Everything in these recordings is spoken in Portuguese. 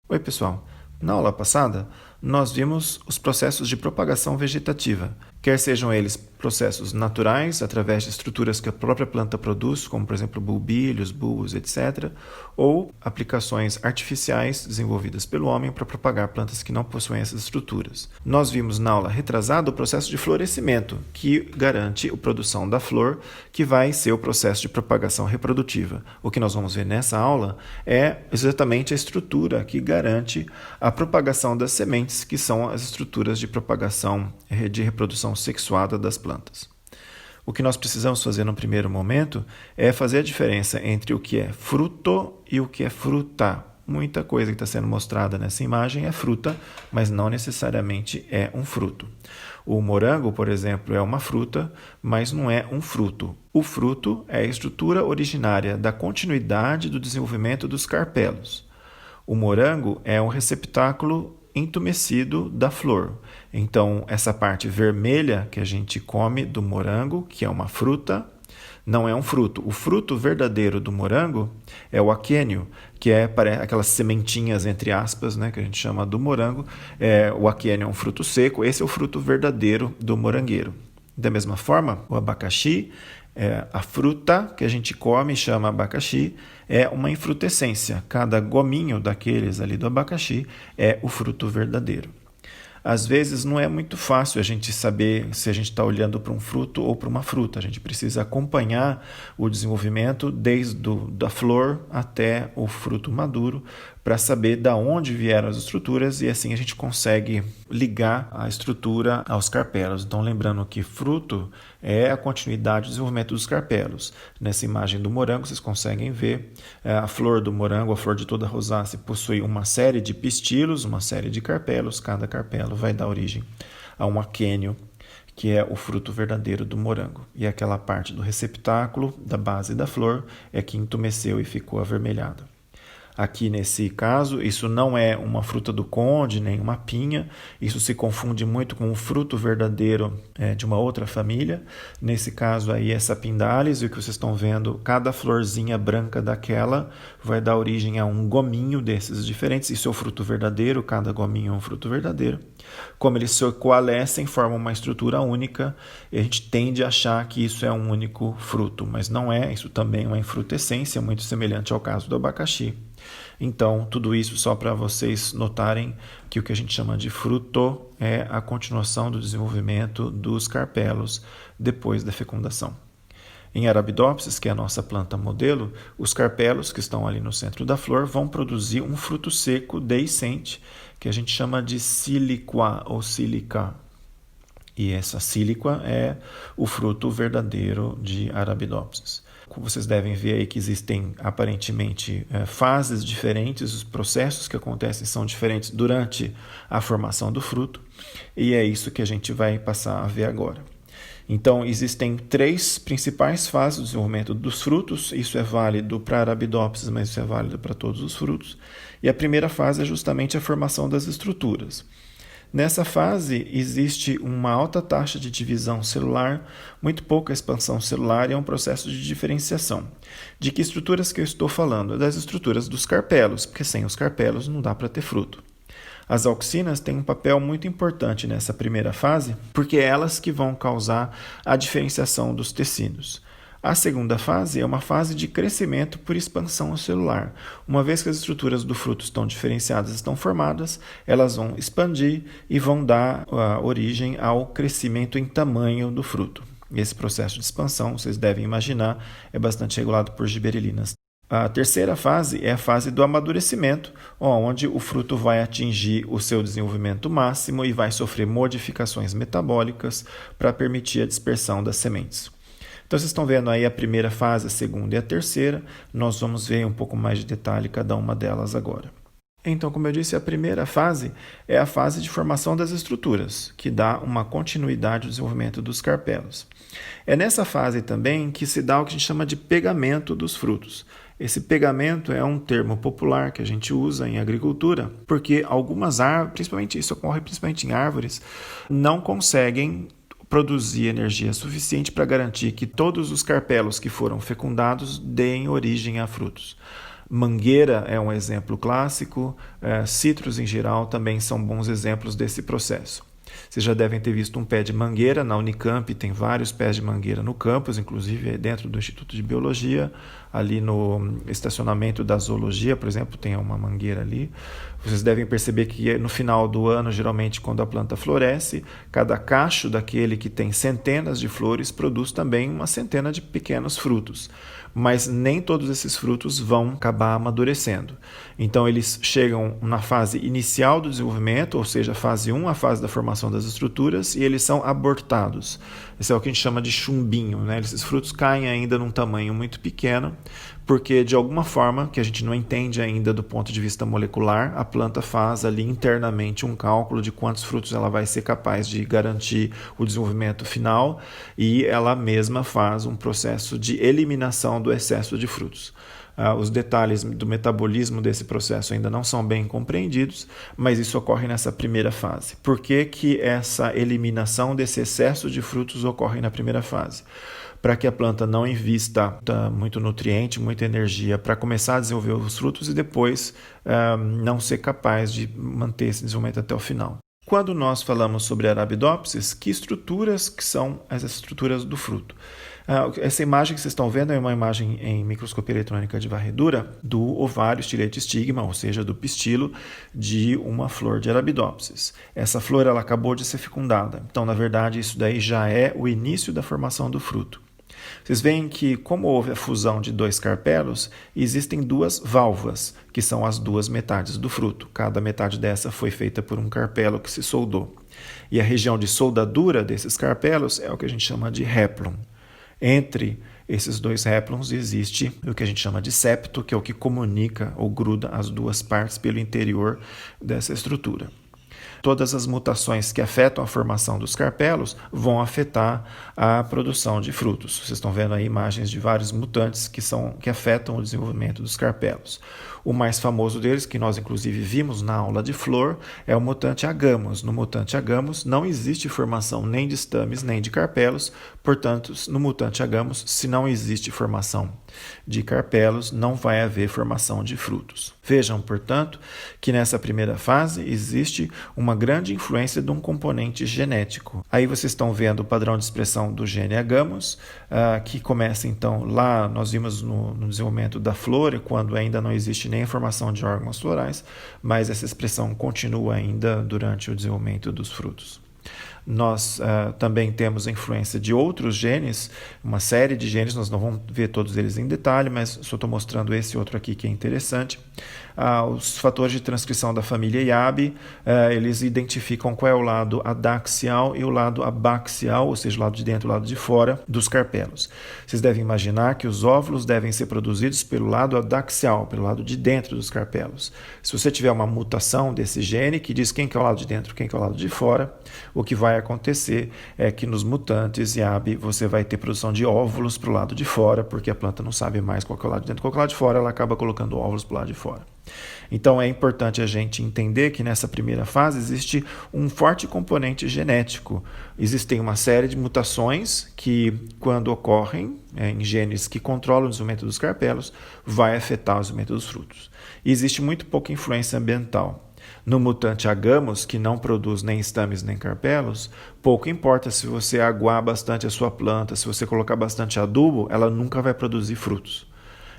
Oi, pessoal. Na aula passada, nós vimos os processos de propagação vegetativa, quer sejam eles processos naturais, através de estruturas que a própria planta produz, como, por exemplo, bulbilhos, bulbos, etc., ou aplicações artificiais desenvolvidas pelo homem para propagar plantas que não possuem essas estruturas. Nós vimos na aula retrasada o processo de florescimento, que garante a produção da flor, que vai ser o processo de propagação reprodutiva. O que nós vamos ver nessa aula é exatamente a estrutura que garante a propagação das sementes, que são as estruturas de propagação de reprodução sexuada das plantas. O que nós precisamos fazer no primeiro momento é fazer a diferença entre o que é fruto e o que é fruta. Muita coisa que está sendo mostrada nessa imagem é fruta, mas não necessariamente é um fruto. O morango, por exemplo, é uma fruta, mas não é um fruto. O fruto é a estrutura originária da continuidade do desenvolvimento dos carpelos. O morango é um receptáculo entumecido da flor. Então, essa parte vermelha que a gente come do morango, que é uma fruta, não é um fruto. O fruto verdadeiro do morango é o aquênio, que é aquelas sementinhas, entre aspas, né, que a gente chama do morango. O aquênio é um fruto seco, esse é o fruto verdadeiro do morangueiro. Da mesma forma, o abacaxi, a fruta que a gente come chama abacaxi, é uma infrutescência. Cada gominho daqueles ali do abacaxi é o fruto verdadeiro. Às vezes não é muito fácil a gente saber se a gente está olhando para um fruto ou para uma fruta. A gente precisa acompanhar o desenvolvimento desde da flor até o fruto maduro para saber de onde vieram as estruturas e assim a gente consegue ligar a estrutura aos carpelos. Então, lembrando que fruto é a continuidade do desenvolvimento dos carpelos. Nessa imagem do morango, vocês conseguem ver a flor do morango, a flor de toda rosácea, possui uma série de pistilos, uma série de carpelos. Cada carpelo vai dar origem a um aquênio, que é o fruto verdadeiro do morango. E aquela parte do receptáculo, da base da flor, é que entumeceu e ficou avermelhada. Aqui nesse caso, isso não é uma fruta do conde, nem uma pinha. Isso se confunde muito com o fruto verdadeiro de uma outra família. Nesse caso aí é Sapindalis, e o que vocês estão vendo, cada florzinha branca daquela vai dar origem a um gominho desses diferentes. Isso é o fruto verdadeiro, cada gominho é um fruto verdadeiro. Como eles se coalescem, formam uma estrutura única, e a gente tende a achar que isso é um único fruto, mas não é. Isso também é uma infrutescência, muito semelhante ao caso do abacaxi. Então, tudo isso só para vocês notarem que o que a gente chama de fruto é a continuação do desenvolvimento dos carpelos depois da fecundação. Em Arabidopsis, que é a nossa planta modelo, os carpelos que estão ali no centro da flor vão produzir um fruto seco deiscente, que a gente chama de síliqua ou sílica. E essa síliqua é o fruto verdadeiro de Arabidopsis. Vocês devem ver aí que existem aparentemente fases diferentes, os processos que acontecem são diferentes durante a formação do fruto, e é isso que a gente vai passar a ver agora. Então, existem 3 principais fases do desenvolvimento dos frutos. Isso é válido para Arabidopsis, mas isso é válido para todos os frutos. E a primeira fase é justamente a formação das estruturas. Nessa fase, existe uma alta taxa de divisão celular, muito pouca expansão celular e é um processo de diferenciação. De que estruturas que eu estou falando? Das estruturas dos carpelos, porque sem os carpelos não dá para ter fruto. As auxinas têm um papel muito importante nessa primeira fase, porque é elas que vão causar a diferenciação dos tecidos. A segunda fase é uma fase de crescimento por expansão celular. Uma vez que as estruturas do fruto estão diferenciadas, estão formadas, elas vão expandir e vão dar origem ao crescimento em tamanho do fruto. Esse processo de expansão, vocês devem imaginar, é bastante regulado por giberelinas. A terceira fase é a fase do amadurecimento, onde o fruto vai atingir o seu desenvolvimento máximo e vai sofrer modificações metabólicas para permitir a dispersão das sementes. Então, vocês estão vendo aí a primeira fase, a segunda e a terceira. Nós vamos ver um pouco mais de detalhe cada uma delas agora. Então, como eu disse, a primeira fase é a fase de formação das estruturas, que dá uma continuidade ao desenvolvimento dos carpelos. É nessa fase também que se dá o que a gente chama de pegamento dos frutos. Esse pegamento é um termo popular que a gente usa em agricultura, porque algumas árvores, principalmente isso ocorre principalmente em árvores, não conseguem produzir energia suficiente para garantir que todos os carpelos que foram fecundados deem origem a frutos. Mangueira é um exemplo clássico, citros em geral também são bons exemplos desse processo. Vocês já devem ter visto um pé de mangueira na Unicamp, tem vários pés de mangueira no campus, inclusive dentro do Instituto de Biologia, ali no estacionamento da Zoologia, por exemplo, tem uma mangueira ali. Vocês devem perceber que no final do ano, geralmente quando a planta floresce, cada cacho daquele que tem centenas de flores produz também uma centena de pequenos frutos. Mas nem todos esses frutos vão acabar amadurecendo. Então eles chegam na fase inicial do desenvolvimento, ou seja, a fase 1, a fase da formação das estruturas, e eles são abortados. Esse é o que a gente chama de chumbinho, né? Esses frutos caem ainda num tamanho muito pequeno, porque de alguma forma, que a gente não entende ainda do ponto de vista molecular, a planta faz ali internamente um cálculo de quantos frutos ela vai ser capaz de garantir o desenvolvimento final, e ela mesma faz um processo de eliminação do excesso de frutos. Os detalhes do metabolismo desse processo ainda não são bem compreendidos, mas isso ocorre nessa primeira fase. Por que que essa eliminação desse excesso de frutos ocorre na primeira fase? Para que a planta não invista muito nutriente, muita energia para começar a desenvolver os frutos e depois não ser capaz de manter esse desenvolvimento até o final. Quando nós falamos sobre Arabidopsis, que estruturas que são as estruturas do fruto? Essa imagem que vocês estão vendo é uma imagem em microscopia eletrônica de varredura do ovário estilete estigma, ou seja, do pistilo de uma flor de Arabidopsis. Essa flor ela acabou de ser fecundada, então na verdade isso daí já é o início da formação do fruto. Vocês veem que, como houve a fusão de dois carpelos, existem duas válvulas, que são as duas metades do fruto. Cada metade dessa foi feita por um carpelo que se soldou. E a região de soldadura desses carpelos é o que a gente chama de réplon. Entre esses dois réplons existe o que a gente chama de septo, que é o que comunica ou gruda as duas partes pelo interior dessa estrutura. Todas as mutações que afetam a formação dos carpelos vão afetar a produção de frutos. Vocês estão vendo aí imagens de vários mutantes que afetam o desenvolvimento dos carpelos. O mais famoso deles, que nós inclusive vimos na aula de flor, é o mutante agamos. No mutante agamos não existe formação nem de estames nem de carpelos, portanto, no mutante agamos, se não existe formação de carpelos, não vai haver formação de frutos. Vejam, portanto, que nessa primeira fase existe uma grande influência de um componente genético. Aí vocês estão vendo o padrão de expressão do gene agamos, que começa então lá, nós vimos no desenvolvimento da flor, quando ainda não existe nem a formação de órgãos florais, mas essa expressão continua ainda durante o desenvolvimento dos frutos. Nós também temos a influência de outros genes, uma série de genes, nós não vamos ver todos eles em detalhe, mas só estou mostrando esse outro aqui que é interessante. Os fatores de transcrição da família YAB, eles identificam qual é o lado adaxial e o lado abaxial, ou seja, o lado de dentro e o lado de fora dos carpelos. Vocês devem imaginar que os óvulos devem ser produzidos pelo lado adaxial, pelo lado de dentro dos carpelos. Se você tiver uma mutação desse gene que diz quem que é o lado de dentro e quem que é o lado de fora, o que vai acontecer é que nos mutantes YAB você vai ter produção de óvulos para o lado de fora, porque a planta não sabe mais qual que é o lado de dentro e qual que é o lado de fora, ela acaba colocando óvulos para o lado de fora. Então é importante a gente entender que nessa primeira fase existe um forte componente genético. Existem uma série de mutações que, quando ocorrem em genes que controlam o desenvolvimento dos carpelos, vai afetar o desenvolvimento dos frutos. E existe muito pouca influência ambiental. No mutante agamos, que não produz nem estames nem carpelos, pouco importa se você aguar bastante a sua planta, se você colocar bastante adubo, ela nunca vai produzir frutos.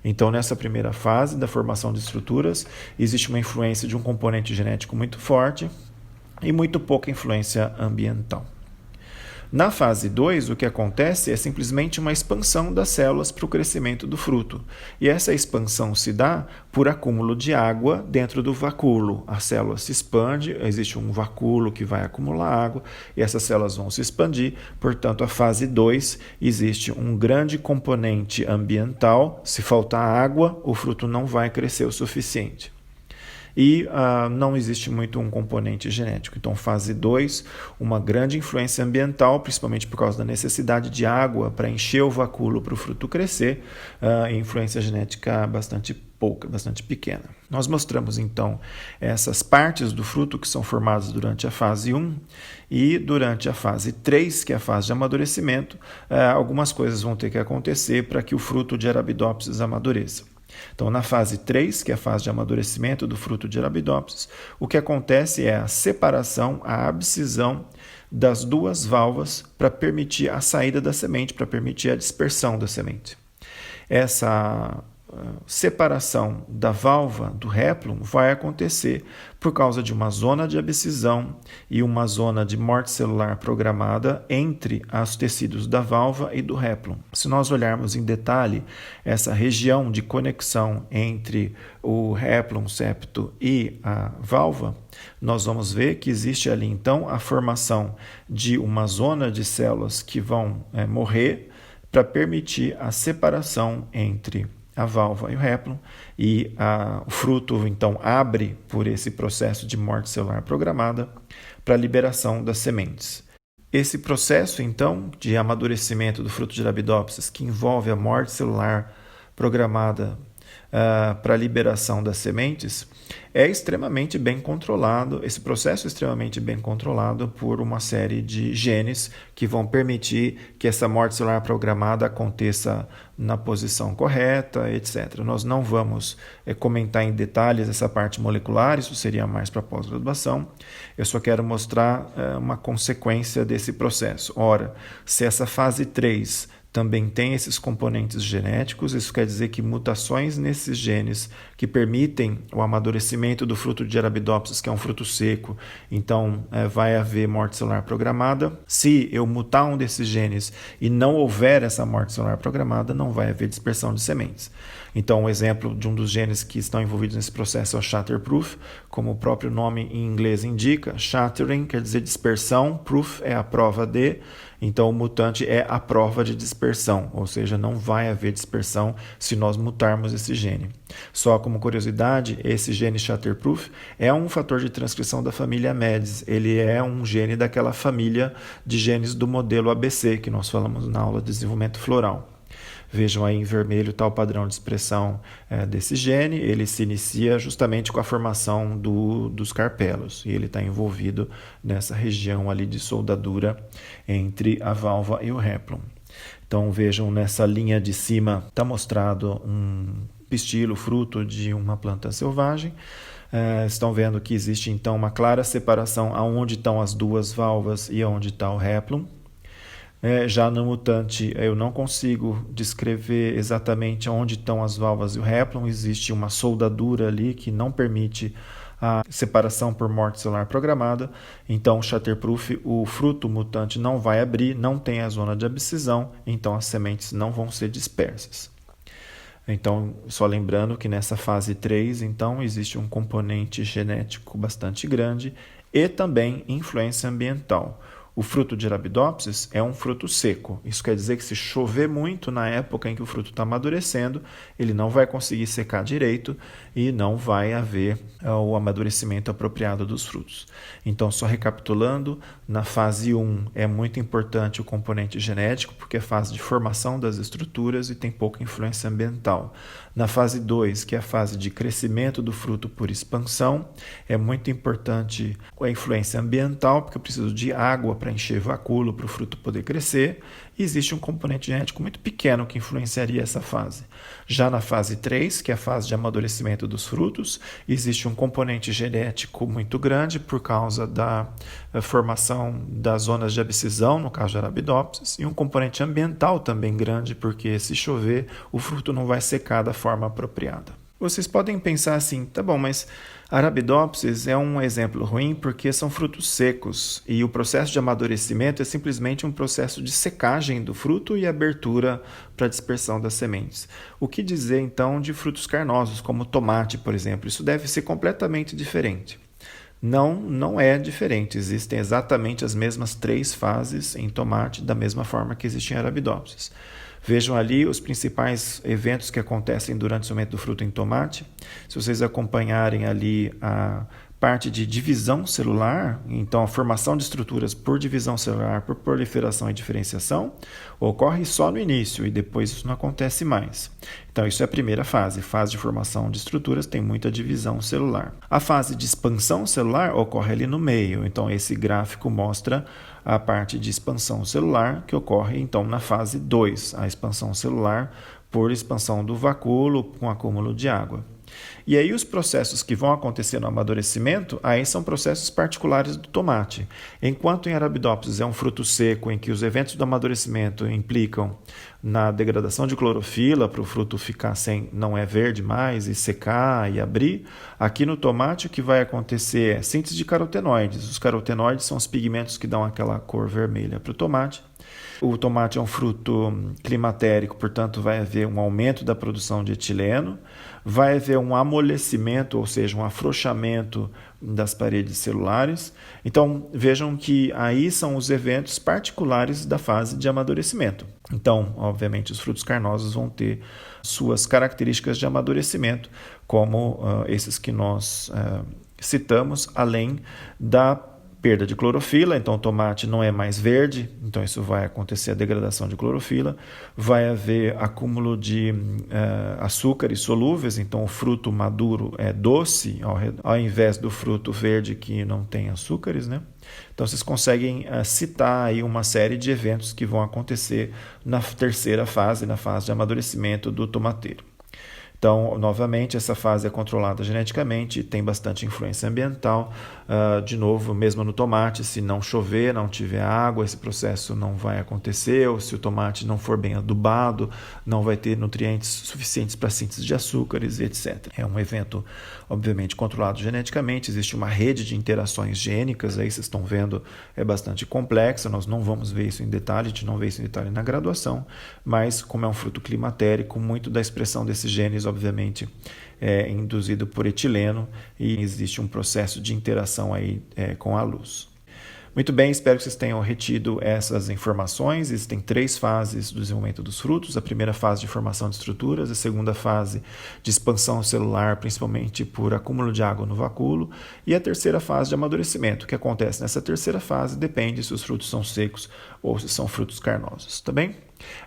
Então, nessa primeira fase da formação de estruturas, existe uma influência de um componente genético muito forte e muito pouca influência ambiental. Na fase 2, o que acontece é simplesmente uma expansão das células para o crescimento do fruto. E essa expansão se dá por acúmulo de água dentro do vacúolo. A célula se expande, existe um vacúolo que vai acumular água e essas células vão se expandir. Portanto, a fase 2 existe um grande componente ambiental. Se faltar água, o fruto não vai crescer o suficiente. E não existe muito um componente genético. Então, fase 2, uma grande influência ambiental, principalmente por causa da necessidade de água para encher o vacúolo para o fruto crescer, e influência genética bastante pouca, bastante pequena. Nós mostramos, então, essas partes do fruto que são formadas durante a fase 1 e durante a fase 3, que é a fase de amadurecimento, algumas coisas vão ter que acontecer para que o fruto de Arabidopsis amadureça. Então, na fase 3, que é a fase de amadurecimento do fruto de Arabidopsis, o que acontece é a separação, a abscisão das duas valvas para permitir a saída da semente, para permitir a dispersão da semente. Essa separação da valva do réplum vai acontecer por causa de uma zona de abscisão e uma zona de morte celular programada entre os tecidos da valva e do réplum. Se nós olharmos em detalhe essa região de conexão entre o réplum septo e a valva, nós vamos ver que existe ali então a formação de uma zona de células que vão morrer para permitir a separação entre a valva e o réplum, e o fruto então abre por esse processo de morte celular programada para a liberação das sementes. Esse processo então de amadurecimento do fruto de Arabidopsis, que envolve a morte celular programada para a liberação das sementes, é extremamente bem controlado. Esse processo é extremamente bem controlado por uma série de genes que vão permitir que essa morte celular programada aconteça na posição correta, etc. Nós não vamos comentar em detalhes essa parte molecular, isso seria mais para pós-graduação. Eu só quero mostrar uma consequência desse processo. Ora, se essa fase 3 também tem esses componentes genéticos, isso quer dizer que mutações nesses genes que permitem o amadurecimento do fruto de Arabidopsis, que é um fruto seco, então vai haver morte celular programada. Se eu mutar um desses genes e não houver essa morte celular programada, não vai haver dispersão de sementes. Então, um exemplo de um dos genes que estão envolvidos nesse processo é o shatterproof, como o próprio nome em inglês indica. Shattering quer dizer dispersão, proof é a prova de, então o mutante é a prova de dispersão, ou seja, não vai haver dispersão se nós mutarmos esse gene. Só como curiosidade, esse gene shatterproof é um fator de transcrição da família MEDS, ele é um gene daquela família de genes do modelo ABC, que nós falamos na aula de desenvolvimento floral. Vejam aí em vermelho está o padrão de expressão desse gene, ele se inicia justamente com a formação dos carpelos, e ele está envolvido nessa região ali de soldadura entre a valva e o réplum. Então vejam nessa linha de cima está mostrado um pistilo, fruto de uma planta selvagem. Estão vendo que existe então uma clara separação aonde estão as duas valvas e onde está o réplum. Já no mutante, eu não consigo descrever exatamente onde estão as valvas e o réplum. Existe uma soldadura ali que não permite a separação por morte celular programada. Então, shatterproof, o fruto mutante não vai abrir, não tem a zona de abscisão, então as sementes não vão ser dispersas. Então, só lembrando que nessa fase 3, então, existe um componente genético bastante grande e também influência ambiental. O fruto de Arabidopsis é um fruto seco. Isso quer dizer que se chover muito na época em que o fruto está amadurecendo, ele não vai conseguir secar direito e não vai haver o amadurecimento apropriado dos frutos. Então, só recapitulando, na fase 1 é muito importante o componente genético, porque é fase de formação das estruturas e tem pouca influência ambiental. Na fase 2, que é a fase de crescimento do fruto por expansão, é muito importante a influência ambiental, porque eu preciso de água para encher vacúolo para o fruto poder crescer, e existe um componente genético muito pequeno que influenciaria essa fase. Já na fase 3, que é a fase de amadurecimento dos frutos, existe um componente genético muito grande por causa da formação das zonas de abscisão, no caso de Arabidopsis, e um componente ambiental também grande, porque se chover, o fruto não vai secar da forma apropriada. Vocês podem pensar assim, tá bom, mas Arabidopsis é um exemplo ruim porque são frutos secos e o processo de amadurecimento é simplesmente um processo de secagem do fruto e abertura para a dispersão das sementes. O que dizer então de frutos carnosos, como tomate, por exemplo? Isso deve ser completamente diferente. Não é diferente, existem exatamente as mesmas 3 fases em tomate, da mesma forma que existem em Arabidopsis. Vejam ali os principais eventos que acontecem durante o desenvolvimento do fruto em tomate. Se vocês acompanharem ali a parte de divisão celular, então a formação de estruturas por divisão celular, por proliferação e diferenciação, ocorre só no início e depois isso não acontece mais. Então isso é a primeira fase. Fase de formação de estruturas tem muita divisão celular. A fase de expansão celular ocorre ali no meio, então esse gráfico mostra a parte de expansão celular que ocorre então na fase 2, a expansão celular por expansão do vacúolo com acúmulo de água. E aí os processos que vão acontecer no amadurecimento, aí são processos particulares do tomate. Enquanto em Arabidopsis é um fruto seco em que os eventos do amadurecimento implicam na degradação de clorofila para o fruto ficar sem, não é verde mais, e secar e abrir, aqui no tomate o que vai acontecer é síntese de carotenoides. Os carotenoides são os pigmentos que dão aquela cor vermelha para o tomate. O tomate é um fruto climatérico, portanto vai haver um aumento da produção de etileno, vai haver um amolecimento, ou seja, um afrouxamento das paredes celulares. Então vejam que aí são os eventos particulares da fase de amadurecimento. Então, obviamente, os frutos carnosos vão ter suas características de amadurecimento, como esses que nós citamos, além da perda de clorofila. Então o tomate não é mais verde, então isso vai acontecer a degradação de clorofila, vai haver acúmulo de açúcares solúveis, então o fruto maduro é doce, ao invés do fruto verde que não tem açúcares, né? Então vocês conseguem citar aí uma série de eventos que vão acontecer na terceira fase, na fase de amadurecimento do tomateiro. Então, novamente, essa fase é controlada geneticamente, tem bastante influência ambiental. De novo, mesmo no tomate, se não chover, não tiver água, esse processo não vai acontecer, ou se o tomate não for bem adubado, não vai ter nutrientes suficientes para síntese de açúcares, etc. É um evento, obviamente, controlado geneticamente, existe uma rede de interações gênicas, aí vocês estão vendo, é bastante complexa, nós não vamos ver isso em detalhe, a gente não vê isso em detalhe na graduação, mas como é um fruto climatérico, muito da expressão desses genes obviamente é induzido por etileno e existe um processo de interação aí com a luz. Muito bem, espero que vocês tenham retido essas informações. Existem 3 fases do desenvolvimento dos frutos. A primeira fase de formação de estruturas, a segunda fase de expansão celular, principalmente por acúmulo de água no vacúolo, e a terceira fase de amadurecimento. O que acontece nessa terceira fase depende se os frutos são secos ou se são frutos carnosos, tá bem?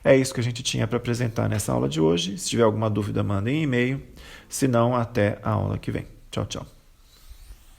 É isso que a gente tinha para apresentar nessa aula de hoje. Se tiver alguma dúvida, mandem e-mail. Se não, até a aula que vem. Tchau, tchau.